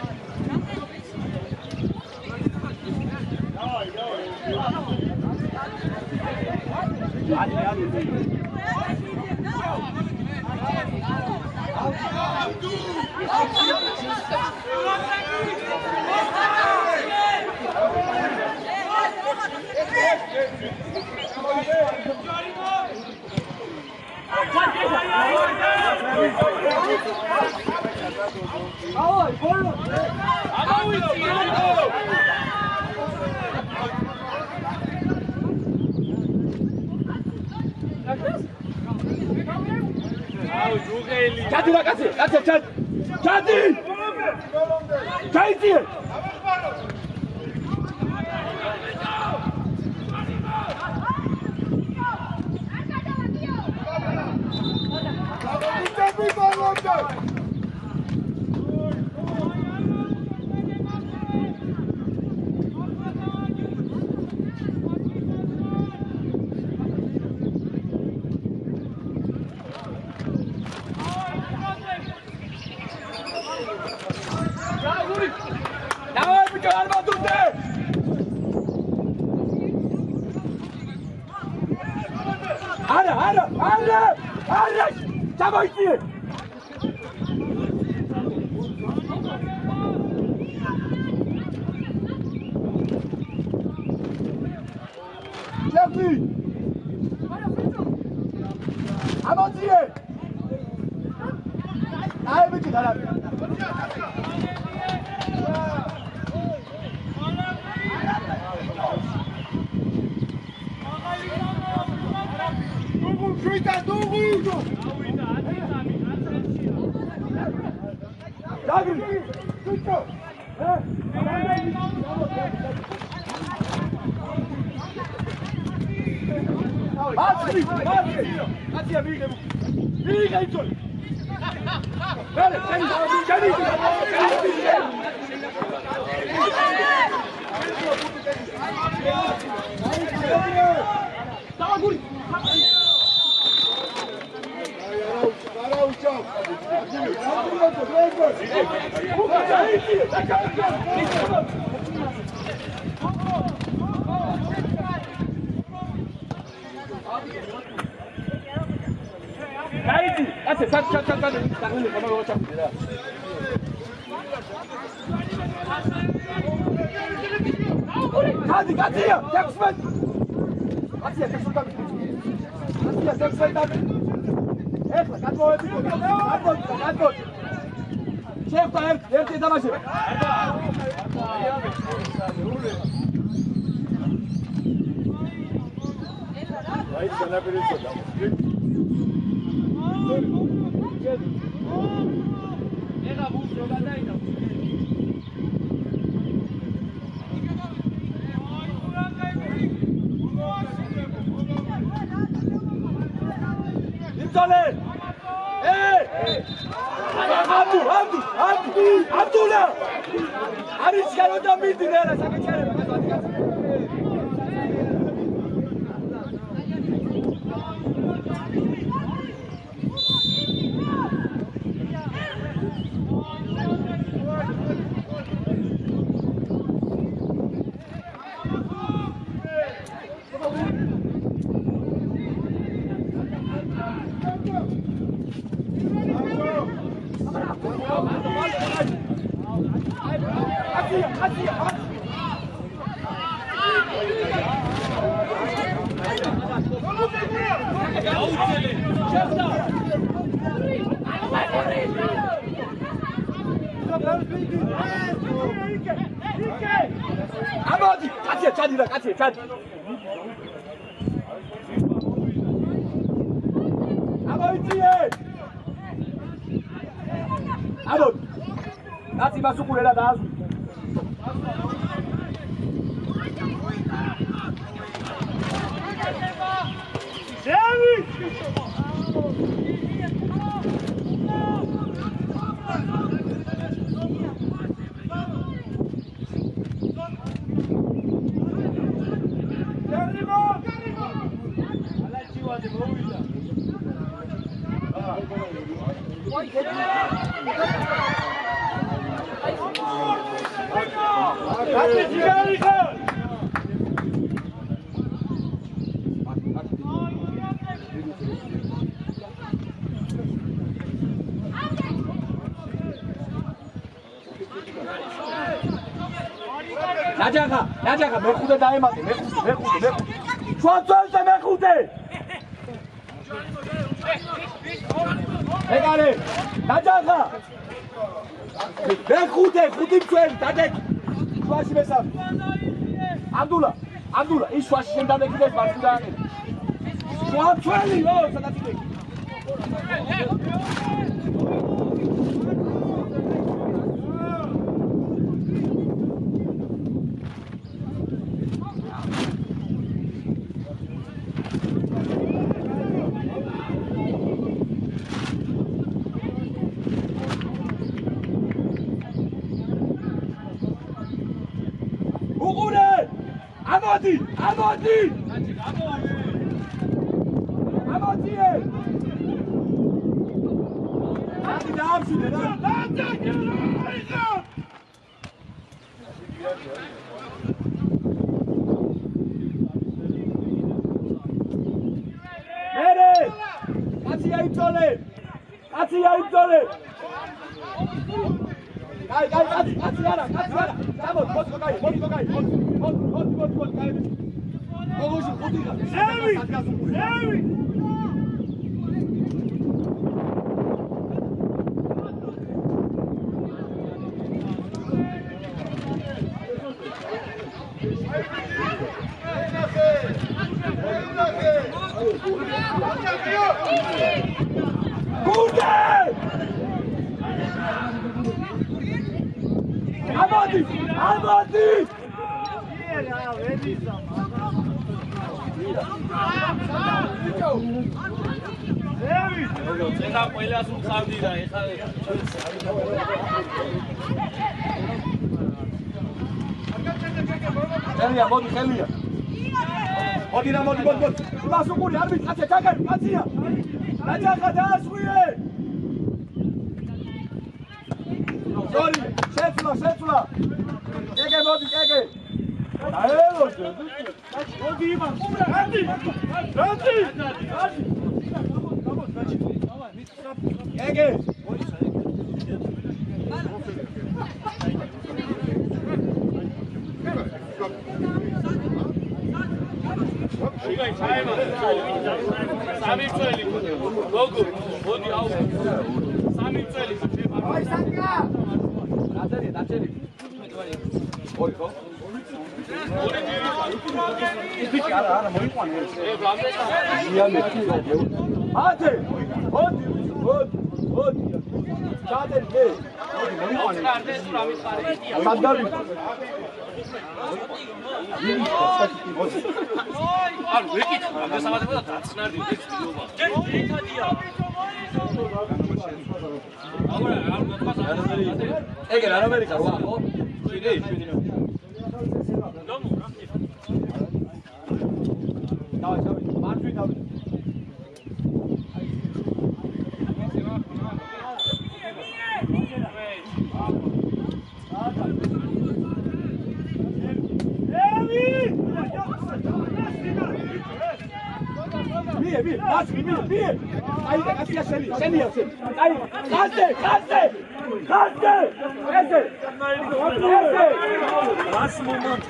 Hey! არის გაროდა მიდი რა საკეთება ამოდი, კაცია, ჩადი რა, კაცია, ჩადი. ამოიწიე. ამოდი. კაცი მას უყურე რა დაასვი. ზევი! ნაჯახა, მეხუთე დაემატე, მეხუთე. ჩვენზე მეხუთე. ეგარე, ნაჯახა. მეხუთე, ხუთი ჩვენ, დადეკ. შვაში მესამე. ამდულა, ის შვაში შენ დადეკიდეს მარცხი დააყენე. ჩვენი, ო, სადაც იქ. ამოდი! ამოდიე! ამი დაამშვიდე რა! მერე! კაცი აიწოლე! კაცი არა! მოდი, კაი! ზევი! ამოდი! წენა ყველას უხავდი და ეხლა ხელია, მოდი. მოდი. მას უყური, არ ვიცი, კაცია, ჩაგარი, კაცია. ნაჯახა დაასვიე. ზორი, შეცვლა. მოდი. მოდი იმან. რადი. ეგე. შიგაი ჩაემა. სამი წელი. გოგო, მოდი აუ. სამი წელი. აი საკა. დაჭერი. ორი ხო? ის არა მოიყვანე ეს. ათე. მოდი. ჩადერ მე. მოიყვანე. სადარი. არ ვეკითხა, ამ დასამატებოდა დაცნარდი ვეცდიობა. ჯერ ერთადია. ეგ რა ამერიკა რა ხო? შვიდი. დავი, მარტვი დავი. Bien, vas, bien. Ahí, así ya salí. Ahí, ¡caste! ¡Ese! Más momento.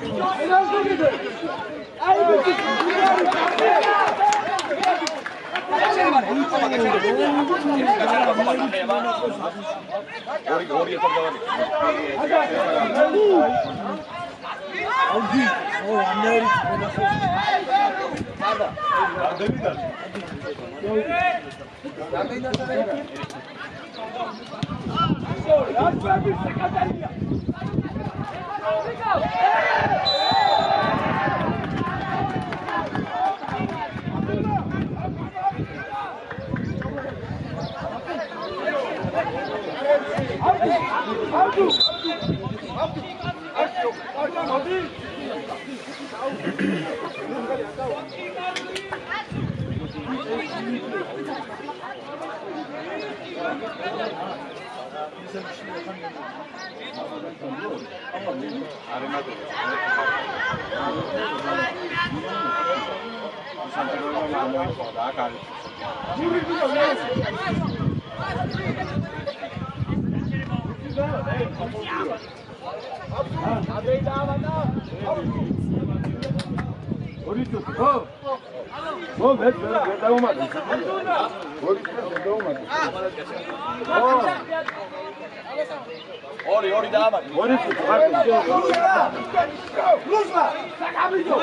ორი დაამატე. ორი ლუსმა. საკაბიჯო.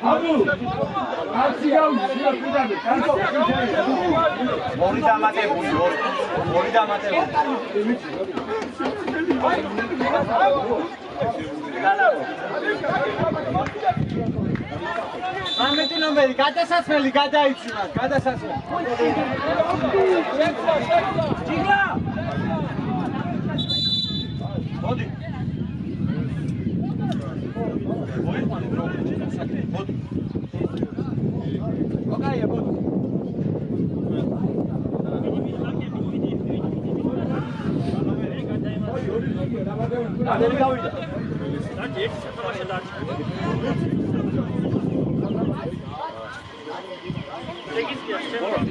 აბუ ორი დამატებული. Ამეთი ნომერი გადასასმელი გადაიჩინა, გადასასმელი. ჯიგლა! მოდი. მოდი. ოკაია, მოდი. დადები გავიდა. დაჭი, ეს თამაში დაჭი.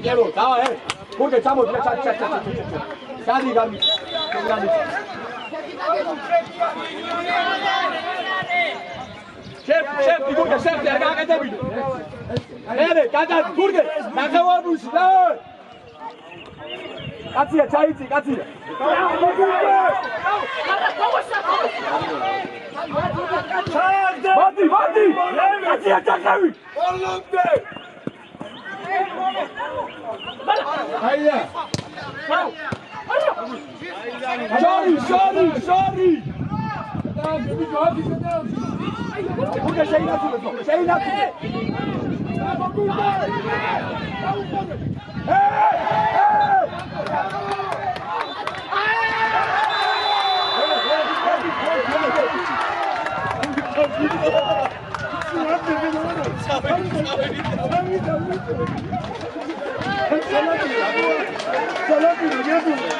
Quiero, давай, porque estamos ya. Sali Gami. Chef, digo chef, acá te pido. Cada turque, me acabo de buscar. Katia. Bati. Katia, çakavi. Hayda. Sorry. Burada şey nasıl? Salak